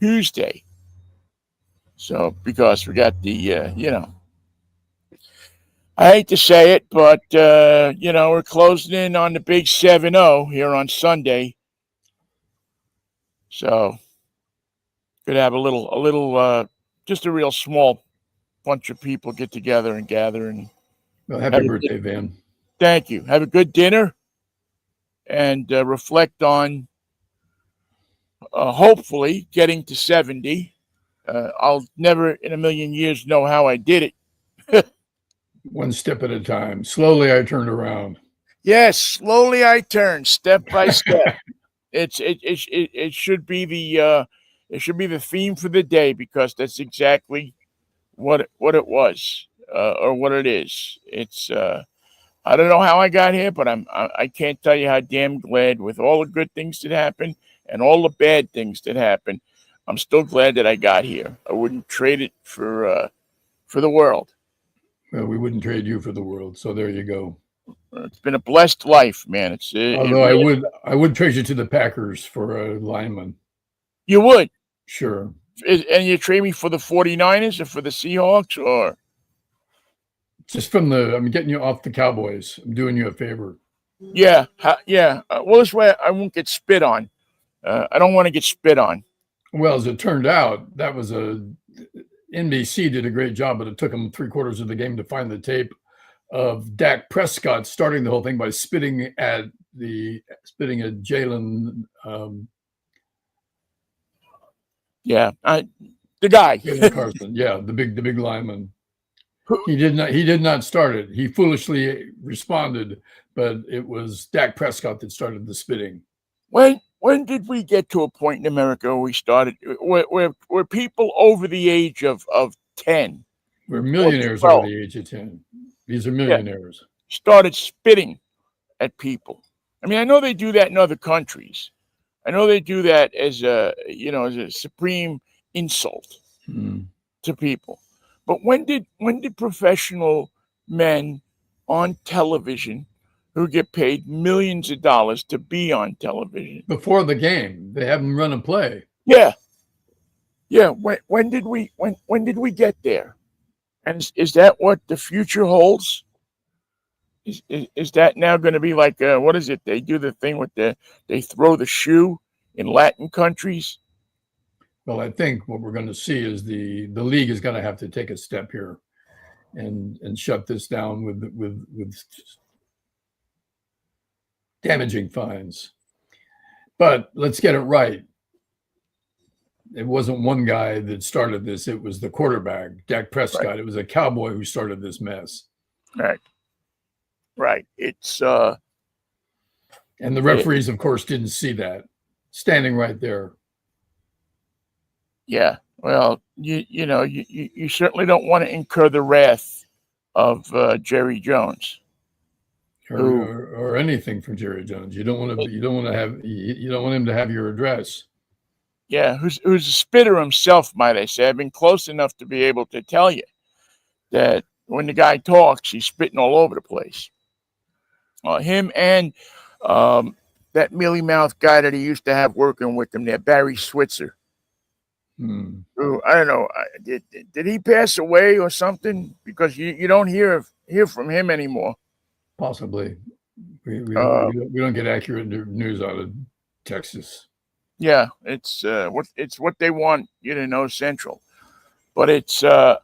Tuesday. So because we got the I hate to say it, but we're closing in on the big 7-0 here on Sunday. So could have just a real small bunch of people get together and gather and Well, happy birthday, Van. Thank you. Have a good dinner and reflect on hopefully getting to 70. I'll never in a million years know how I did it. One step at a time. Slowly I turned around. Yes, slowly I turn, step by step. It should be the theme for the day because that's exactly what it was or what it is. It's I don't know how I got here, but I can't tell you how damn glad with all the good things that happened and all the bad things that happened. I'm still glad that I got here. I wouldn't trade it for the world. Well, we wouldn't trade you for the world, so there you go. It's been a blessed life, man. Although I would trade you to the Packers for a lineman. You would? Sure. And you trade me for the 49ers or for the Seahawks or? Just I'm getting you off the Cowboys. I'm doing you a favor. Yeah. Yeah. Well, this way I won't get spit on. I don't want to get spit on. Well, as it turned out, that was NBC did a great job, but it took them 3/4 of the game to find the tape of Dak Prescott starting the whole thing by spitting at Jalen. The guy. Jalen Carson, the big lineman. He did not start it. He foolishly responded, but it was Dak Prescott that started the spitting. When did we get to a point in America where we started where people over the age of 10, we're millionaires over the age of 10. These are millionaires. Started spitting at people. I mean, I know they do that in other countries. I know they do that as a supreme insult to people. But when did professional men on television who get paid millions of dollars to be on television before the game, they have them run a play? Yeah. When did we get there? And is that what the future holds? Is that now going to be like what is it? They do the thing with they throw the shoe in Latin countries. Well, I think what we're going to see is the league is going to have to take a step here, and shut this down with damaging fines. But let's get it right. It wasn't one guy that started this. It was the quarterback, Dak Prescott. Right. It was a Cowboy who started this mess. Right. It's and the referees, of course, didn't see that, standing right there. Yeah. Well, you certainly don't want to incur the wrath of Jerry Jones. Or anything from Jerry Jones. You don't want him to have your address. Yeah, who's a spitter himself, might I say. I've been close enough to be able to tell you that when the guy talks, he's spitting all over the place. Him and that mealy mouth guy that he used to have working with him there, Barry Switzer. Who, I don't know, did he pass away or something? Because you don't hear from him anymore. Possibly. We don't get accurate news out of Texas. Yeah, it's what they want you to know, Central. But it's that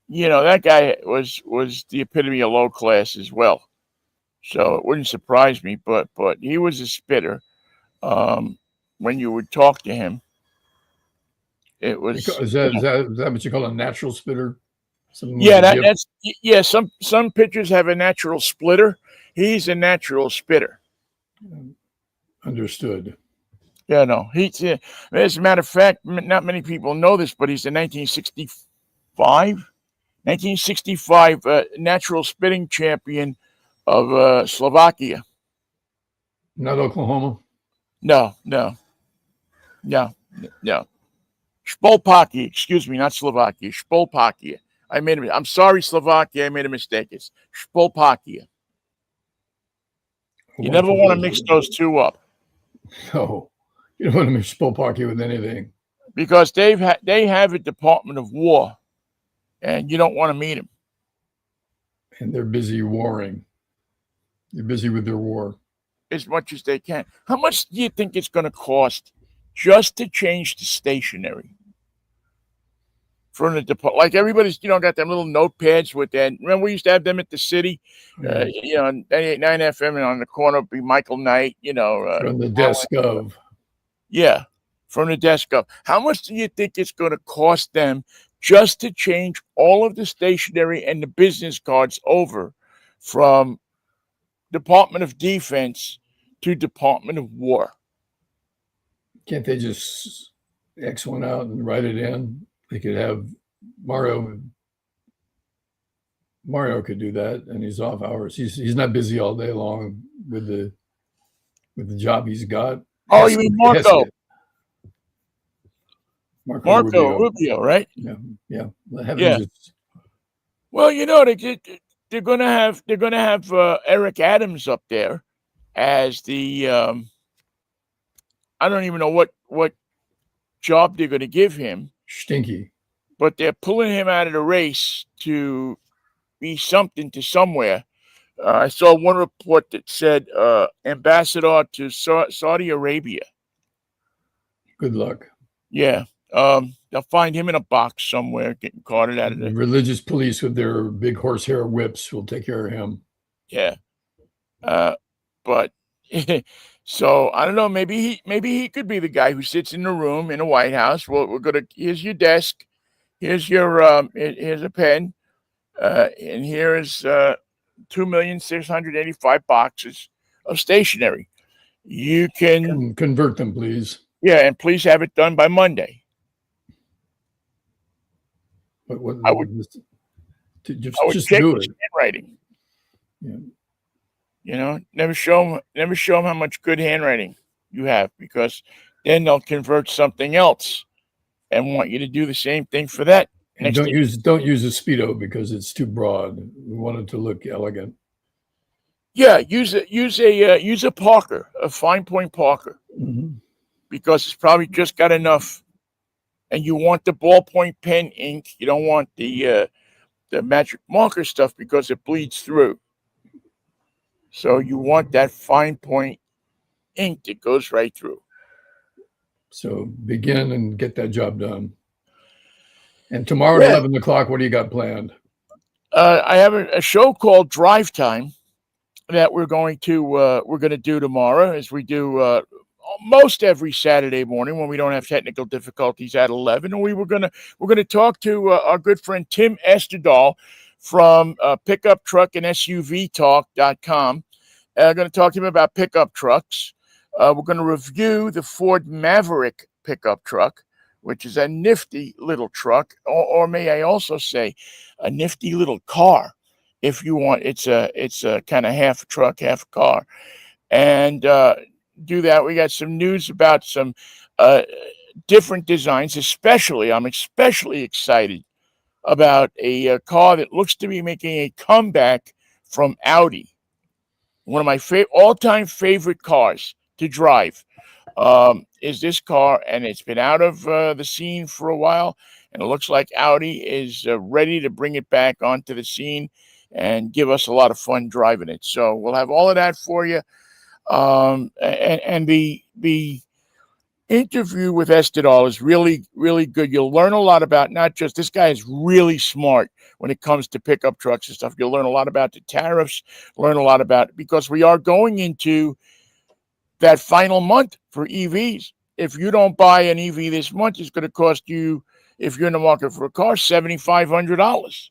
guy was the epitome of low class as well. So it wouldn't surprise me, but he was a spitter. When you would talk to him, it was is that what you call a natural spitter? Some pitchers have a natural splitter. He's a natural spitter. Understood. Yeah, no. As a matter of fact, not many people know this, but he's a 1965 natural spitting champion of Slovakia. Not Oklahoma? No. Spolpaki, excuse me, not Slovakia. Spolpakia. I'm sorry, Slovakia. I made a mistake. It's Spolpakia. You never want to mix those two up. No, you don't want to mix Spolpakia with anything. because they have a Department of War, and you don't want to meet them. And they're busy warring. They're busy with their war. As much as they can. How much do you think it's going to cost just to change the stationery? From the department, like everybody's, got them little notepads with that. Remember, we used to have them at the city, 98.9 FM, and on the corner would be Michael Knight, From the desk of. Yeah, from the desk of. How much do you think it's going to cost them just to change all of the stationery and the business cards over from Department of Defense to Department of War? Can't they just X one out and write it in? They could have Mario. Mario could do that, and he's off hours. He's not busy all day long with the job he's got. Oh, you mean Marco? Marco Rubio, right? Yeah. Yeah. Well, they're gonna have Eric Adams up there as the I don't even know what job they're gonna give him. Stinky. But they're pulling him out of the race to be something to somewhere. I saw one report that said ambassador to Saudi Arabia. Good luck. Yeah. They'll find him in a box somewhere getting carted out of The there. religious police with their big horsehair whips will take care of him. Yeah. But so I don't know. Maybe he could be the guy who sits in the room in the White House. We're gonna. Here's your desk. Here's your here's a pen. And here is 2,685 boxes of stationery. You can convert them, please. Yeah, and please have it done by Monday. But what I would just check do his it. handwriting. Yeah. Never show them how much good handwriting you have, because then they'll convert something else and want you to do the same thing for that. And don't use a Speedo because it's too broad. We want it to look elegant. Yeah, use a Parker, a fine point Parker, because it's probably just got enough. And you want the ballpoint pen ink. You don't want the magic marker stuff because it bleeds through. So you want that fine point ink that goes right through. So begin and get that job done. And tomorrow at 11 o'clock, what do you got planned? I have a show called Drive Time that we're going to do tomorrow, as we do most every Saturday morning when we don't have technical difficulties at 11. And we're going to talk to our good friend Tim Esterdal from Pickup Truck and SUV Talk.com. I'm going to talk to him about pickup trucks. We're going to review the Ford Maverick pickup truck, which is a nifty little truck, or may I also say a nifty little car, if you want. It's a kind of half a truck, half a car. And do that. We got some news about some different designs. I'm especially excited about a car that looks to be making a comeback from Audi. One of my all-time favorite cars to drive is this car, and it's been out of the scene for a while, and it looks like Audi is ready to bring it back onto the scene and give us a lot of fun driving it. So we'll have all of that for you. And the interview with Estedal is really, really good. You'll learn a lot about, not just, this guy is really smart when it comes to pickup trucks and stuff. You'll learn a lot about the tariffs, learn a lot about, because we are going into that final month for EVs. If you don't buy an EV this month, it's going to cost you, if you're in the market for a car, $7,500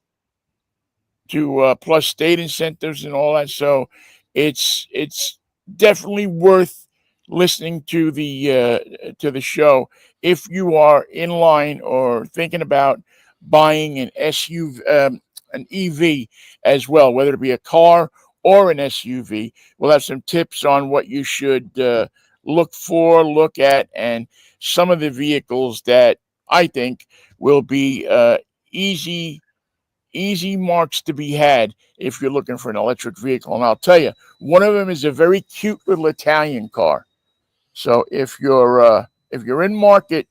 to plus state incentives and all that. So it's definitely worth listening to the show if you are in line or thinking about buying an SUV, an EV as well, whether it be a car or an SUV. We'll have some tips on what you should look at, and some of the vehicles that I think will be easy marks to be had if you're looking for an electric vehicle. And I'll tell you, one of them is a very cute little Italian car. So if you're in market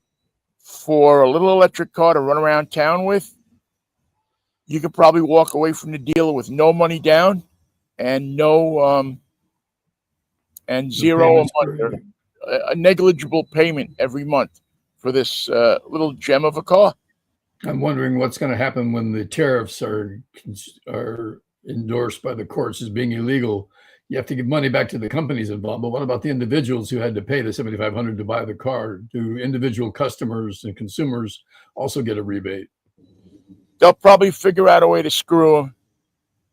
for a little electric car to run around town with, you could probably walk away from the dealer with no money down and No zero a payments month, or a negligible payment every month for this little gem of a car. I'm wondering what's going to happen when the tariffs are endorsed by the courts as being illegal. You have to give money back to the companies involved, but what about the individuals who had to pay the $7,500 to buy the car? Do individual customers and consumers also get a rebate? They'll probably figure out a way to screw them.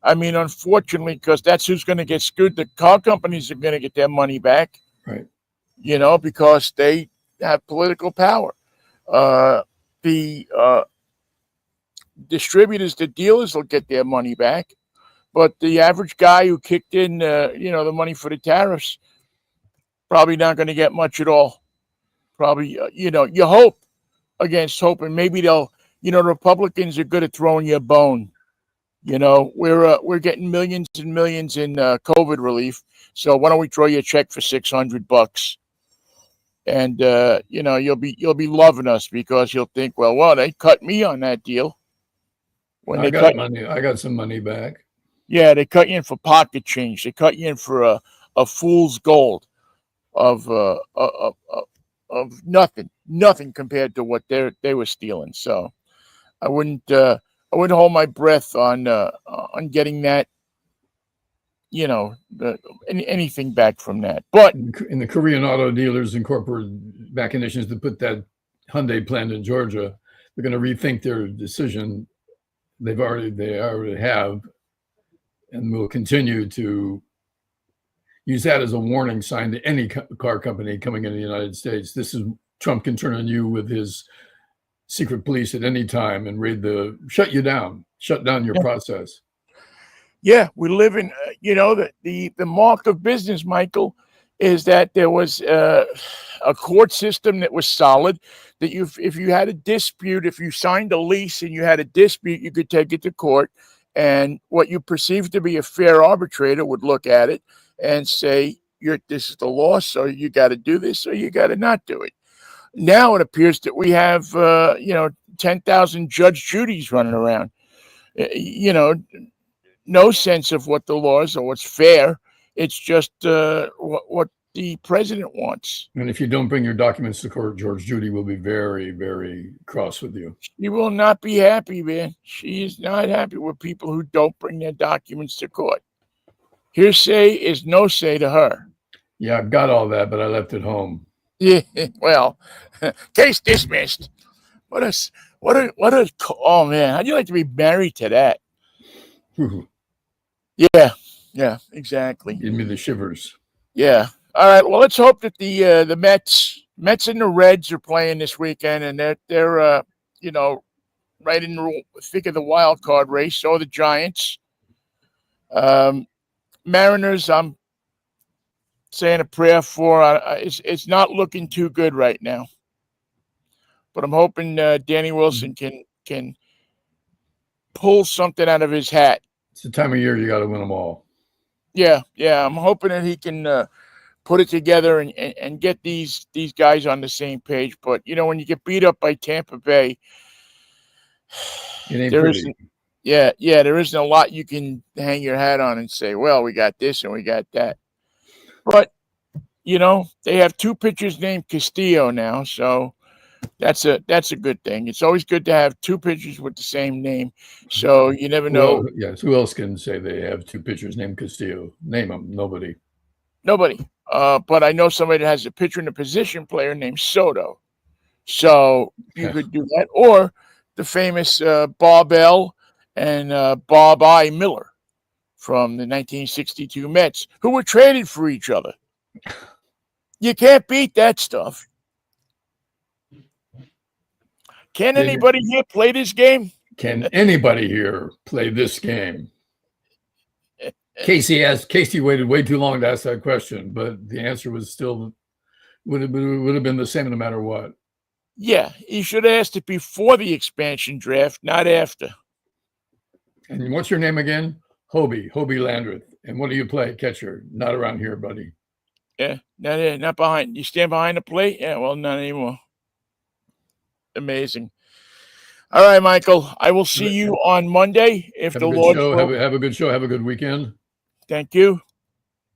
I mean, unfortunately, because that's who's going to get screwed. The car companies are going to get their money back, right? Because they have political power. The distributors, the dealers will get their money back, but the average guy who kicked in, the money for the tariffs, probably not going to get much at all. Probably, you hope against hope, and maybe they'll, the Republicans are good at throwing you a bone. We're getting millions and millions in COVID relief, so why don't we throw you a check for $600? And you'll be loving us because you'll think, well, they cut me on that deal. When I got money, I got some money back. Yeah, they cut you in for pocket change. They cut you in for a fool's gold of nothing compared to what they were stealing. So I wouldn't hold my breath on getting that, anything back from that. But in the Korean auto dealers and corporate machinations to put that Hyundai plant in Georgia, they're going to rethink their decision. They already have, and will continue to use that as a warning sign to any car company coming into the United States. Trump can turn on you with his secret police at any time and shut down your process. Yeah, we live in, the mark of business, Michael, is that there was a court system that was solid, that if you had a dispute, if you signed a lease and you had a dispute, you could take it to court, and what you perceived to be a fair arbitrator would look at it and say, this is the law, so you got to do this, or you got to not do it. Now it appears that we have, 10,000 Judge Judys running around, no sense of what the law is or what's fair. It's just what the president wants. And if you don't bring your documents to court, George Judy will be very, very cross with you. She will not be happy, man. She is not happy with people who don't bring their documents to court. Hearsay is no say to her. Yeah, I've got all that, but I left it home. Yeah, well, case dismissed. What a, oh man, how'd you like to be married to that? Yeah, exactly. Give me the shivers. Yeah. All right. Well, let's hope that the Mets and the Reds are playing this weekend, and they're right in the thick of the wild card race. So are the Giants. Mariners, I'm saying a prayer for. It's not looking too good right now, but I'm hoping Danny Wilson can pull something out of his hat. It's the time of year you got to win them all. Yeah. I'm hoping that he can put it together and get these guys on the same page. But when you get beat up by Tampa Bay, it ain't pretty. There isn't a lot you can hang your hat on and say, well, we got this and we got that. But they have two pitchers named Castillo now, so that's a good thing. It's always good to have two pitchers with the same name, so you never know. Well, yes, who else can say they have two pitchers named Castillo? Name them. Nobody. But I know somebody that has a pitcher and a position player named Soto, so you could do that, or the famous Bob L. and Bob I. Miller from the 1962 Mets, who were traded for each other. You can't beat that stuff. Can anybody here play this game? Can anybody here play this game? Casey waited way too long to ask that question, but the answer was still would have been the same no matter what. Yeah, he should have asked it before the expansion draft, not after. And what's your name again? Hobie Landreth. And what do you play? Catcher. Not around here, buddy. Yeah, not behind. You stand behind the plate? Yeah, well, not anymore. Amazing. All right, Michael. I will see you on Monday if Have the a good Lord. show. Have a good show. Have a good weekend. Thank you.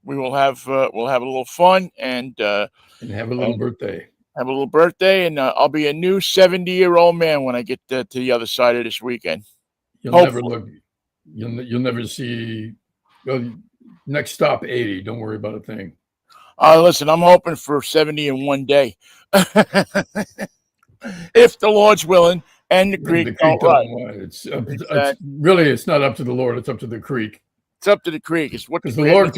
We will have a little fun and have a little birthday. Have a little birthday, and I'll be a new 70-year-old man when I get to the other side of this weekend. You'll never look. You'll never see. Well, next stop 80. Don't worry about a thing. Listen, I'm hoping for 70 in one day, if the Lord's willing and the creek don't run. It's really, it's not up to the Lord. It's up to the creek. It's up to the creek. It's what because the Lord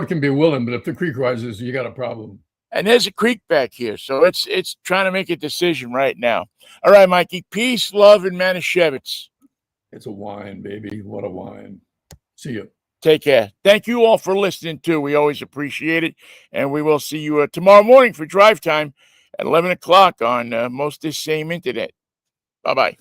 can be willing, but if the creek rises, you got a problem. And there's a creek back here, so it's trying to make a decision right now. All right, Mikey. Peace, love, and Manischewitz. It's a wine, baby. What a wine. See you. Take care. Thank you all for listening, too. We always appreciate it. And we will see you tomorrow morning for drive time at 11 o'clock on most of this same internet. Bye-bye.